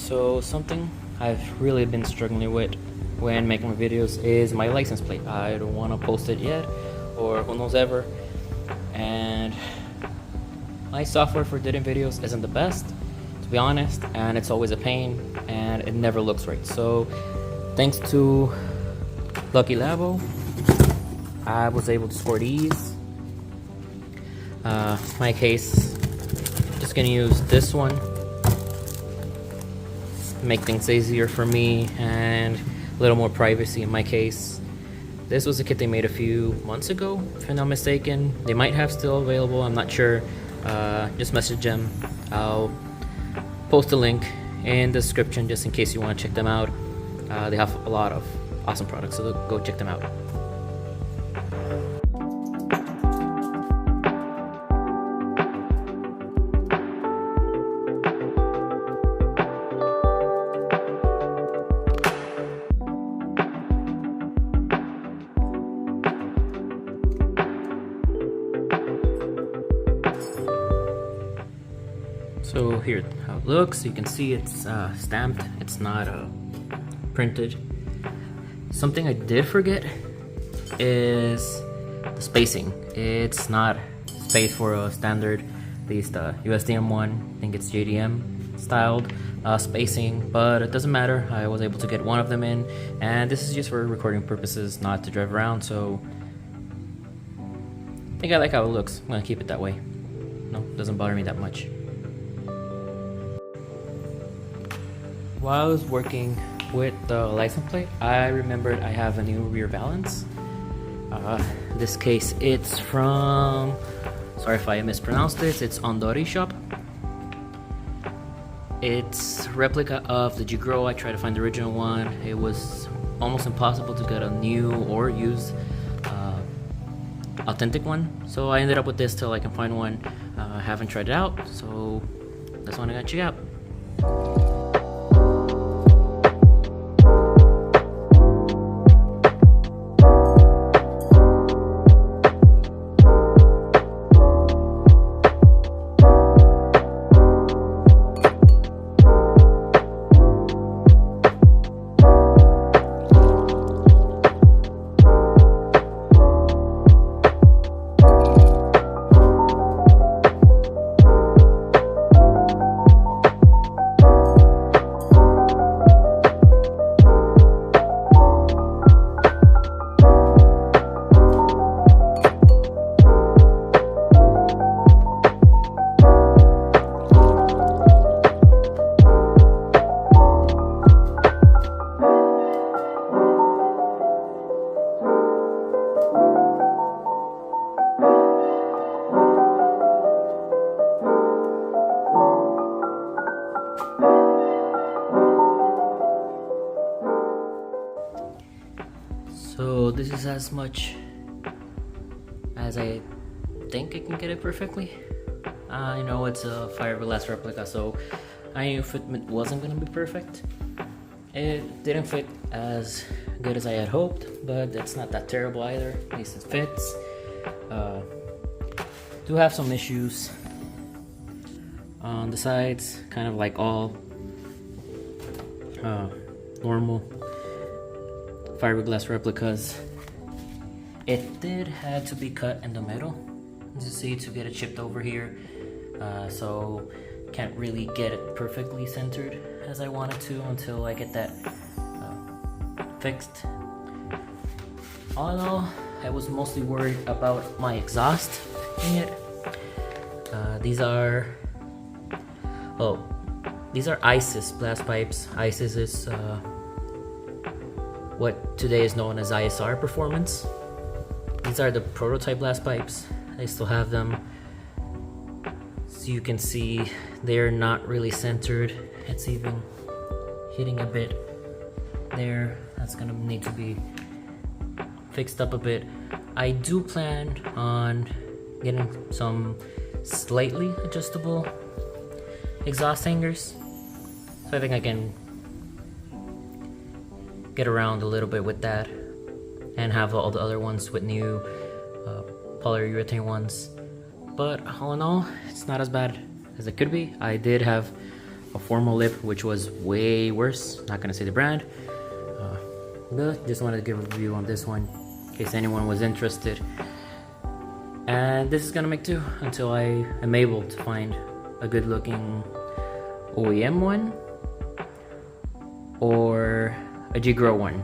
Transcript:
So something I've really been struggling with when making my videos is my license plate. I don't want to post it yet, or who knows ever. And my software for editing videos isn't the best, to be honest, and it's always a pain, and it never looks right. So thanks to Lucky Labo, I was able to score these. My case, just gonna use this one, make things easier for me and a little more privacy in my case. This was a kit they made a few months ago, if I'm not mistaken. They might have still available, I'm not sure. Just message them. I'll post a link in the description just in case you want to check them out. They have a lot of awesome products, so go check them out. So here how it looks. You can see it's stamped, it's not printed. Something I did forget is the spacing. It's not spaced for a standard, at least USDM one. I think it's JDM styled spacing, but it doesn't matter. I was able to get one of them in, and this is just for recording purposes, not to drive around, so I think I like how it looks. I'm gonna keep it that way. No, it doesn't bother me that much. While I was working with the license plate, I remembered I have a new rear balance. In this case, it's from, sorry if I mispronounced this, it's Ondori Shop. It's a replica of the Jigro. I tried to find the original one. It was almost impossible to get a new or used authentic one. So I ended up with this till I can find one. I haven't tried it out, so that's one I gotta check out. So this is as much as I think I can get it perfectly. I know it's a fiberglass replica, so I knew fitment wasn't going to be perfect. It didn't fit as good as I had hoped, but it's not that terrible either. At least it fits. Do have some issues on the sides, kind of like all normal fiberglass replicas. It did have to be cut in the middle, as you see, to get it chipped over here, so can't really get it perfectly centered as I wanted to until I get that fixed. All in all, I was mostly worried about my exhaust in it. These are ISIS blast pipes. ISIS is what today is known as ISR Performance. These are the prototype blast pipes. I still have them. So you can see they're not really centered. It's even hitting a bit there. That's gonna need to be fixed up a bit. I do plan on getting some slightly adjustable exhaust hangers. So I think I can get around a little bit with that and have all the other ones with new polyurethane ones. But all in all, it's not as bad as it could be. I did have a formal lip, which was way worse. Not gonna say the brand. But just wanted to give a review on this one in case anyone was interested. And this is gonna make two until I am able to find a good looking OEM one or a G-Grow one.